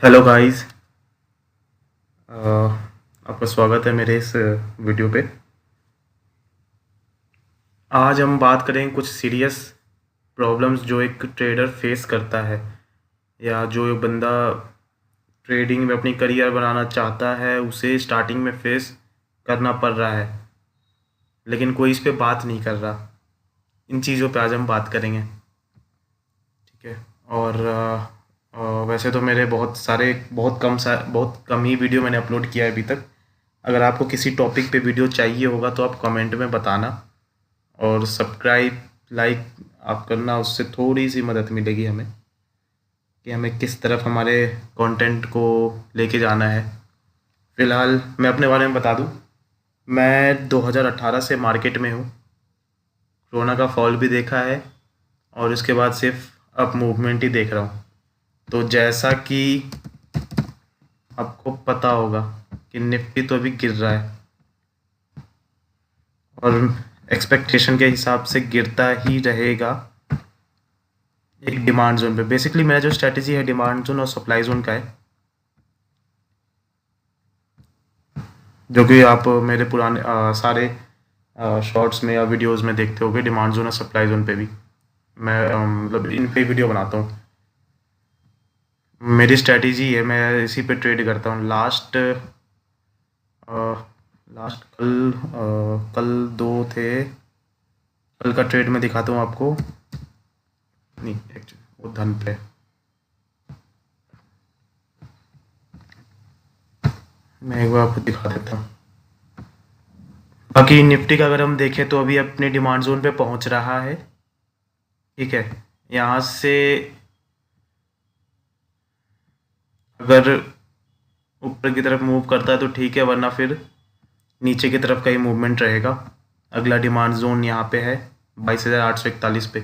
Hello guys. आपका स्वागत है मेरे इस वीडियो पे। आज हम बात करेंगे कुछ सीरियस प्रॉब्लम्स जो एक ट्रेडर फेस करता है, या जो बंदा ट्रेडिंग में अपनी करियर बनाना चाहता है उसे स्टार्टिंग में फेस करना पड़ रहा है, लेकिन कोई इस पे बात नहीं कर रहा। इन चीज़ों पे आज हम बात करेंगे, ठीक है। और वैसे तो मेरे बहुत कम ही वीडियो मैंने अपलोड किया है अभी तक। अगर आपको किसी टॉपिक पे वीडियो चाहिए होगा तो आप कमेंट में बताना, और सब्सक्राइब लाइक आप करना, उससे थोड़ी सी मदद मिलेगी हमें कि हमें किस तरफ हमारे कंटेंट को लेके जाना है। फ़िलहाल मैं अपने बारे में बता दूं, मैं 2018 से मार्केट में हूं। कोरोना का फॉल भी देखा है और उसके बाद सिर्फ अप मूवमेंट ही देख रहा हूं। तो जैसा कि आपको पता होगा कि निफ्टी तो अभी गिर रहा है और एक्सपेक्टेशन के हिसाब से गिरता ही रहेगा एक डिमांड जोन पे। बेसिकली मेरा जो स्ट्रेटजी है डिमांड जोन और सप्लाई जोन का है, जो कि आप मेरे पुराने सारे शॉर्ट्स में या वीडियोस में देखते होगे। डिमांड जोन और सप्लाई जोन पे भी मैं मतलब इन पे वीडियो बनाता हूँ। मेरी स्ट्रेटजी है, मैं इसी पे ट्रेड करता हूँ। लास्ट कल दो थे। कल का ट्रेड में दिखाता हूँ आपको। नहीं, एक्चुअली वो धन पे, मैं एक बार आपको दिखा देता हूँ। बाकी निफ्टी का अगर हम देखें तो अभी अपने डिमांड जोन पे पहुंच रहा है, ठीक है। यहाँ से अगर ऊपर की तरफ मूव करता है तो ठीक है, वरना फिर नीचे की तरफ का ही मूवमेंट रहेगा। अगला डिमांड जोन यहाँ पे है 22,841 पे।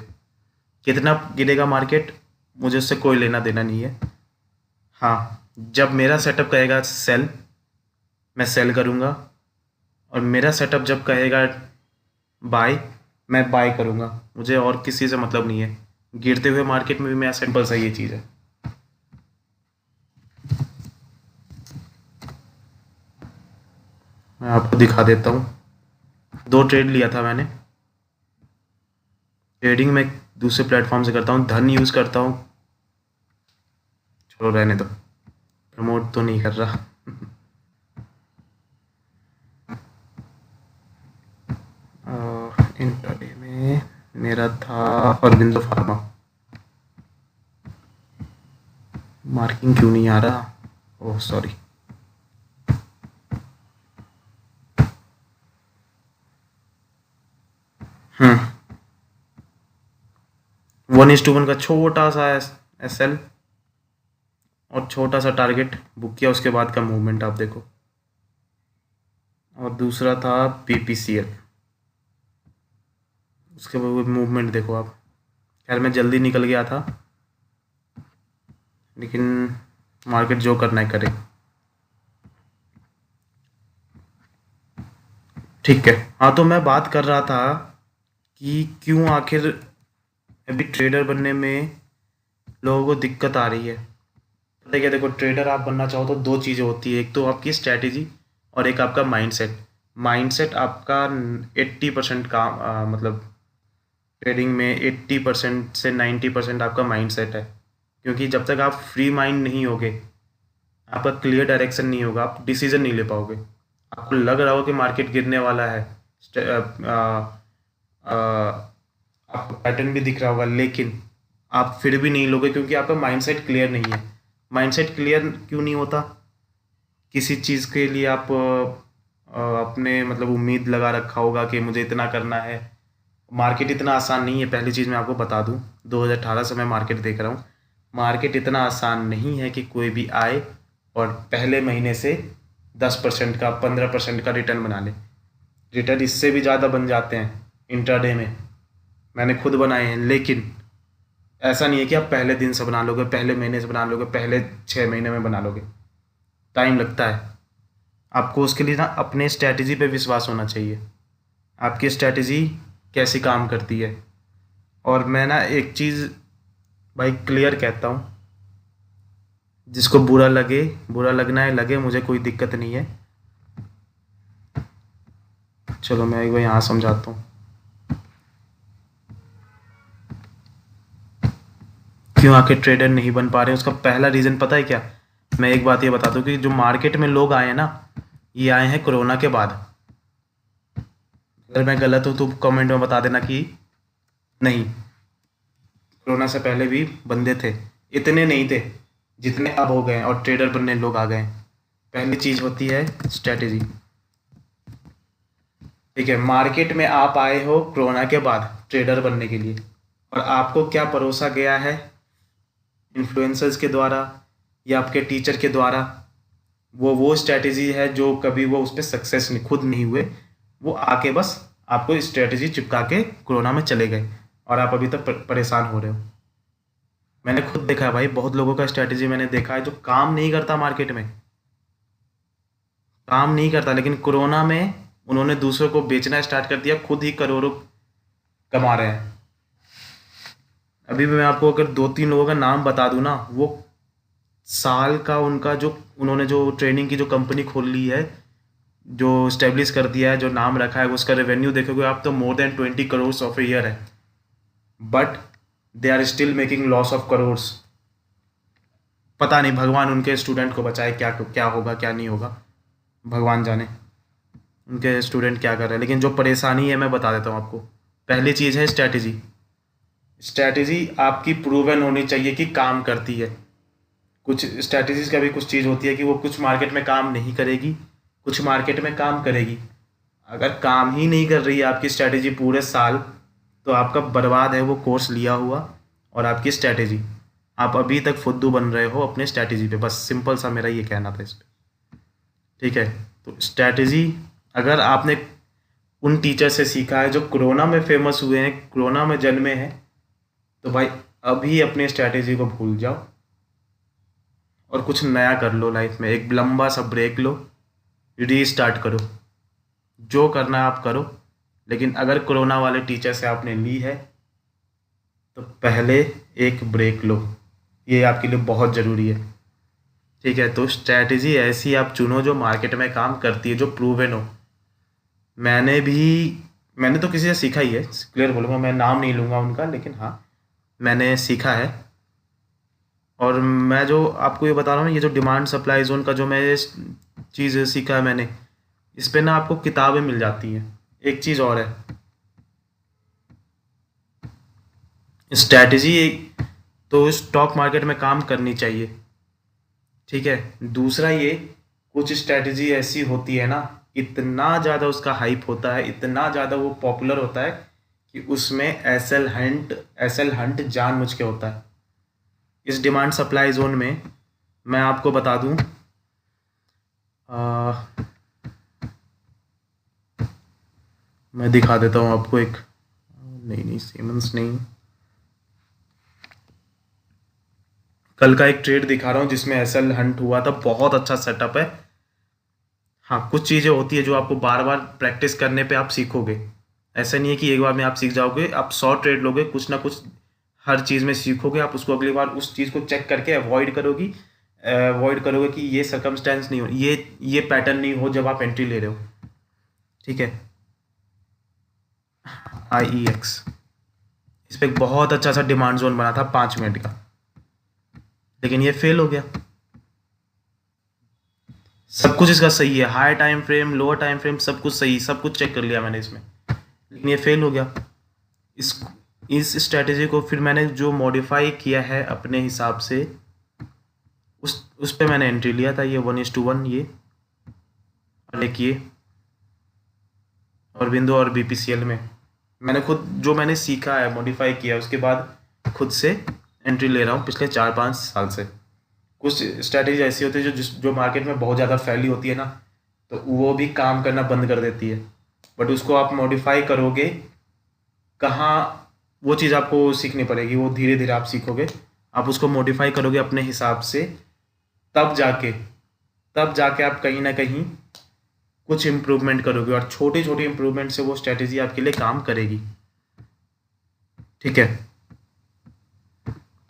कितना गिरेगा मार्केट, मुझे उससे कोई लेना देना नहीं है। हाँ, जब मेरा सेटअप कहेगा सेल, मैं सेल करूँगा, और मेरा सेटअप जब कहेगा बाय, मैं बाय करूँगा। मुझे और किसी से मतलब नहीं है। गिरते हुए मार्केट में भी मेरा सिंपल सा ये चीज़ है। मैं आपको दिखा देता हूँ। दो ट्रेड लिया था मैंने। ट्रेडिंग मैं दूसरे प्लेटफॉर्म से करता हूँ, धन यूज़ करता हूँ। छोड़ो, रहने दो, प्रमोट तो नहीं कर रहा। इंट्राडे में मेरा था अरविंदो फार्मा। मार्किंग क्यों नहीं आ रहा, ओह सॉरी। हम्म 1:1 का छोटा सा एस एल और छोटा सा टारगेट बुक किया, उसके बाद का मूवमेंट आप देखो। और दूसरा था पीपीसीएल, उसके बाद मूवमेंट देखो आप। खैर मैं जल्दी निकल गया था, लेकिन मार्केट जो करना है करे, ठीक है। हाँ, तो मैं बात कर रहा था कि क्यों आखिर अभी ट्रेडर बनने में लोगों को दिक्कत आ रही है। पता है क्या, देखो, ट्रेडर आप बनना चाहो तो दो चीज़ें होती है, एक तो आपकी स्ट्रैटेजी और एक आपका माइंडसेट। माइंडसेट आपका 80% काम मतलब ट्रेडिंग में 80% से 90% आपका माइंडसेट है। क्योंकि जब तक आप फ्री माइंड नहीं होगे, आपका क्लियर डायरेक्शन नहीं होगा, आप डिसीजन नहीं ले पाओगे। आपको लग रहा हो कि मार्केट गिरने वाला है, आपको पैटर्न भी दिख रहा होगा, लेकिन आप फिर भी नहीं लोगे क्योंकि आपका माइंडसेट क्लियर नहीं है। माइंडसेट क्लियर क्यों नहीं होता? किसी चीज़ के लिए आप अपने मतलब उम्मीद लगा रखा होगा कि मुझे इतना करना है। मार्केट इतना आसान नहीं है, पहली चीज़ मैं आपको बता दूं। 2018 से मैं मार्केट देख रहा हूँ। मार्केट इतना आसान नहीं है कि कोई भी आए और पहले महीने से 10% का 15% का रिटर्न बना ले। रिटर्न इससे भी ज़्यादा बन जाते हैं इंट्राडे में, मैंने खुद बनाए हैं। लेकिन ऐसा नहीं है कि आप पहले दिन से बना लोगे, पहले महीने से बना लोगे, पहले 6 महीने में बना लोगे। टाइम लगता है। आपको उसके लिए ना अपने स्ट्रैटेजी पे विश्वास होना चाहिए, आपकी स्ट्रैटेजी कैसी काम करती है। और मैं ना एक चीज़ भाई क्लियर कहता हूँ, जिसको बुरा लगे, बुरा लगना है लगे, मुझे कोई दिक्कत नहीं है। चलो मैं एक बार यहाँ समझाता हूँ क्यों आखिर ट्रेडर नहीं बन पा रहे। उसका पहला रीज़न पता है क्या? मैं एक बात ये बताता हूँ कि जो मार्केट में लोग आए हैं ना, ये आए हैं कोरोना के बाद। अगर मैं गलत हूँ तो कमेंट में बता देना कि नहीं, कोरोना से पहले भी बंदे थे, इतने नहीं थे जितने अब हो गए हैं और ट्रेडर बनने लोग आ गए हैं। पहली चीज़ होती है स्ट्रेटेजी। ठीक है, मार्केट में आप आए हो कोरोना के बाद ट्रेडर बनने के लिए, और आपको क्या परोसा गया है इन्फ्लुएंसर्स के द्वारा या आपके टीचर के द्वारा, वो स्ट्रेटेजी है जो कभी वो उस पर सक्सेस नहीं, खुद नहीं हुए। वो आके बस आपको स्ट्रेटेजी चिपका के कोरोना में चले गए और आप अभी तक परेशान हो रहे हो। मैंने खुद देखा है भाई, बहुत लोगों का स्ट्रेटेजी मैंने देखा है जो काम नहीं करता, मार्केट में काम नहीं करता, लेकिन कोरोना में उन्होंने दूसरों को बेचना स्टार्ट कर दिया, खुद ही करोड़ों कमा रहे हैं। अभी भी मैं आपको अगर 2-3 लोगों का नाम बता दूं ना, वो साल का उनका जो उन्होंने जो ट्रेनिंग की जो कंपनी खोल ली है, जो स्टेब्लिश कर दिया है, जो नाम रखा है, उसका रेवेन्यू देखोगे आप तो more than 20 crore of year है, but they are still making loss of crores. पता नहीं, भगवान उनके स्टूडेंट को बचाए, क्या क्या होगा क्या नहीं होगा, भगवान जाने उनके स्टूडेंट क्या कर रहे हैं। लेकिन जो परेशानी है मैं बता देता हूँ आपको। पहली चीज़ है स्ट्रैटेजी। स्ट्रैटेजी आपकी प्रूवन होनी चाहिए कि काम करती है। कुछ स्ट्रैटेजीज का भी कुछ चीज़ होती है कि वो कुछ मार्केट में काम नहीं करेगी, कुछ मार्केट में काम करेगी। अगर काम ही नहीं कर रही है आपकी स्ट्रैटेजी पूरे साल, तो आपका बर्बाद है वो कोर्स लिया हुआ और आपकी स्ट्रैटेजी। आप अभी तक फुद्दू बन रहे हो अपने स्ट्रैटेजी पे। बस सिंपल सा मेरा ये कहना था इस पर। ठीक है, तो स्ट्रैटेजी अगर आपने उन टीचर से सीखा है जो कोरोना में फेमस हुए हैं, कोरोना में जन्मे हैं, तो भाई अभी अपने स्ट्रैटेजी को भूल जाओ और कुछ नया कर लो लाइफ में। एक लंबा सा ब्रेक लो, रीस्टार्ट करो, जो करना है आप करो। लेकिन अगर कोरोना वाले टीचर से आपने ली है तो पहले एक ब्रेक लो, ये आपके लिए बहुत ज़रूरी है। ठीक है, तो स्ट्रैटेजी ऐसी आप चुनो जो मार्केट में काम करती है, जो प्रूवन हो। मैंने तो किसी से सीखा ही है, क्लियर बोलूँगा, मैं नाम नहीं लूँगा उनका, लेकिन हाँ मैंने सीखा है। और मैं जो आपको ये बता रहा हूँ, ये जो डिमांड सप्लाई जोन का जो मैं चीज़ सीखा है मैंने, इस पे ना आपको किताबें मिल जाती हैं। एक चीज़ और है, स्ट्रैटेजी तो स्टॉक मार्केट में काम करनी चाहिए। ठीक है, दूसरा ये, कुछ स्ट्रैटेजी ऐसी होती है ना, इतना ज़्यादा उसका हाइप होता है, इतना ज़्यादा वो पॉपुलर होता है कि उसमें एसएल हंट जानबूझ के होता है। इस डिमांड सप्लाई जोन में मैं आपको बता दूं, मैं दिखा देता हूं आपको एक, नहीं सीमेंस नहीं, कल का एक ट्रेड दिखा रहा हूं जिसमें एसएल हंट हुआ था। बहुत अच्छा सेटअप है। हाँ, कुछ चीज़ें होती है जो आपको बार बार प्रैक्टिस करने पे आप सीखोगे। ऐसा नहीं है कि एक बार में आप सीख जाओगे। आप 100 ट्रेड लोगे, कुछ ना कुछ हर चीज़ में सीखोगे। आप उसको अगली बार उस चीज़ को चेक करके अवॉइड करोगे कि ये सर्कमस्टेंस नहीं हो, ये पैटर्न नहीं हो जब आप एंट्री ले रहे हो। ठीक है, IEX, इस पर बहुत अच्छा सा डिमांड जोन बना था 5 मिनट का, लेकिन ये फेल हो गया। सब कुछ इसका सही है, high time frame, lower time frame, सब कुछ सही, सब कुछ चेक कर लिया मैंने इसमें, लेकिन ये फेल हो गया। इस स्ट्रैटेजी को फिर मैंने जो मॉडिफाई किया है अपने हिसाब से, उस पे मैंने एंट्री लिया था, ये 1:1, ये और एक ये और बिंदु और BPCL में मैंने खुद जो मैंने सीखा है, मॉडिफाई किया, उसके बाद खुद से एंट्री ले रहा हूँ पिछले 4-5 साल से। कुछ स्ट्रैटेजी ऐसी होती है जो मार्केट में बहुत ज़्यादा फैली होती है ना, तो वो भी काम करना बंद कर देती है। बट उसको आप मॉडिफाई करोगे, कहाँ वो चीज़ आपको सीखनी पड़ेगी, वो धीरे धीरे आप सीखोगे। आप उसको मॉडिफाई करोगे अपने हिसाब से, तब जाके आप कहीं ना कहीं कुछ इम्प्रूवमेंट करोगे, और छोटी छोटी इम्प्रूवमेंट से वो स्ट्रैटेजी आपके लिए काम करेगी। ठीक है,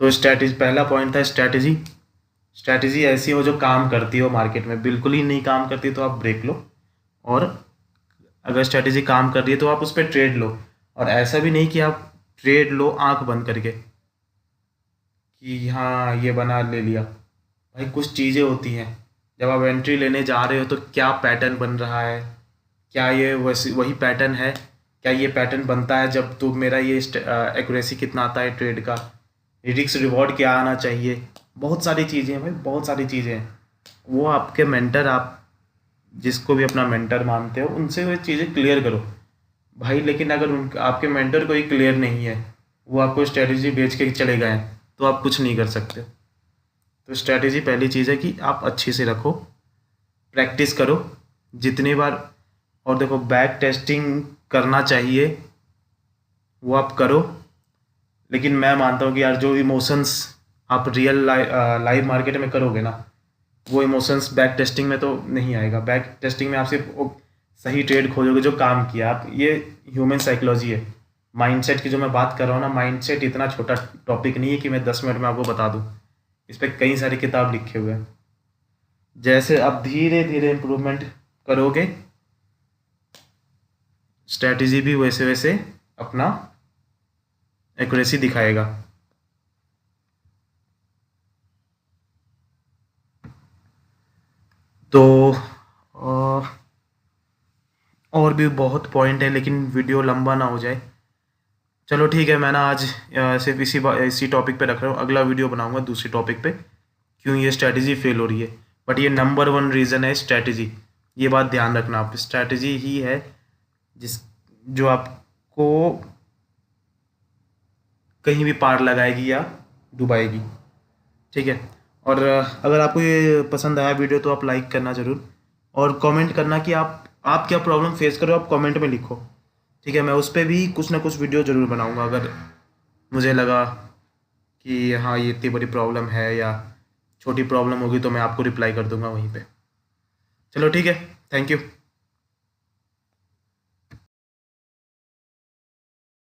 तो स्ट्रैटेजी, पहला पॉइंट था स्ट्रैटेजी। स्ट्रैटेजी ऐसी हो जो काम करती हो मार्केट में, बिल्कुल ही नहीं काम करती तो आप ब्रेक लो, और अगर स्ट्रैटेजी काम कर रही है तो आप उस पर ट्रेड लो। और ऐसा भी नहीं कि आप ट्रेड लो आंख बंद करके कि हाँ ये बना ले लिया। भाई कुछ चीज़ें होती हैं, जब आप एंट्री लेने जा रहे हो तो क्या पैटर्न बन रहा है, क्या ये वैसी वही पैटर्न है, क्या ये पैटर्न बनता है जब तो मेरा ये एक्यूरेसी कितना आता है ट्रेड का, रिस्क रिवॉर्ड क्या आना चाहिए। बहुत सारी चीज़ें हैं भाई, बहुत सारी चीज़ें हैं। वो आपके मेंटर, आप जिसको भी अपना मेंटर मानते हो उनसे वो चीज़ें क्लियर करो भाई। लेकिन अगर उन आपके मेंटर को ही क्लियर नहीं है, वो आपको स्ट्रैटेजी बेच के चले गए हैं, तो आप कुछ नहीं कर सकते। तो स्ट्रैटेजी पहली चीज़ है कि आप अच्छी से रखो, प्रैक्टिस करो जितनी बार। और देखो बैक टेस्टिंग करना चाहिए, वो आप करो। लेकिन मैं मानता हूँ कि यार जो इमोशंस आप रियल लाइव मार्केट में करोगे ना, वो इमोशंस बैक टेस्टिंग में तो नहीं आएगा। बैक टेस्टिंग में आप सिर्फ वो सही ट्रेड खोजोगे जो काम किया आप। ये ह्यूमन साइकोलॉजी है, माइंडसेट की जो मैं बात कर रहा हूँ ना, माइंडसेट इतना छोटा टॉपिक नहीं है कि मैं 10 मिनट में आपको बता दूँ। इस पर कई सारी किताब लिखे हुए हैं। जैसे आप धीरे धीरे इम्प्रूवमेंट करोगे, स्ट्रैटेजी भी वैसे वैसे अपना एक्यूरेसी दिखाएगा। तो और भी बहुत पॉइंट है, लेकिन वीडियो लंबा ना हो जाए। चलो ठीक है, मैं ना आज सिर्फ इसी टॉपिक पे रख रहा हूँ। अगला वीडियो बनाऊंगा दूसरी टॉपिक पे, क्यों ये स्ट्रैटेजी फेल हो रही है। बट ये नंबर 1 रीज़न है स्ट्रैटेजी, ये बात ध्यान रखना। आप स्ट्रैटेजी ही है जिस जो आपको कहीं भी पार लगाएगी या डुबाएगी। ठीक है। और अगर आपको ये पसंद आया वीडियो तो आप लाइक करना ज़रूर, और कमेंट करना कि आप क्या प्रॉब्लम फेस कर रहे हो, आप कमेंट में लिखो। ठीक है, मैं उस पर भी कुछ ना कुछ वीडियो ज़रूर बनाऊंगा अगर मुझे लगा कि हाँ ये इतनी बड़ी प्रॉब्लम है, या छोटी प्रॉब्लम होगी तो मैं आपको रिप्लाई कर दूंगा वहीं पे। चलो ठीक है, थैंक यू।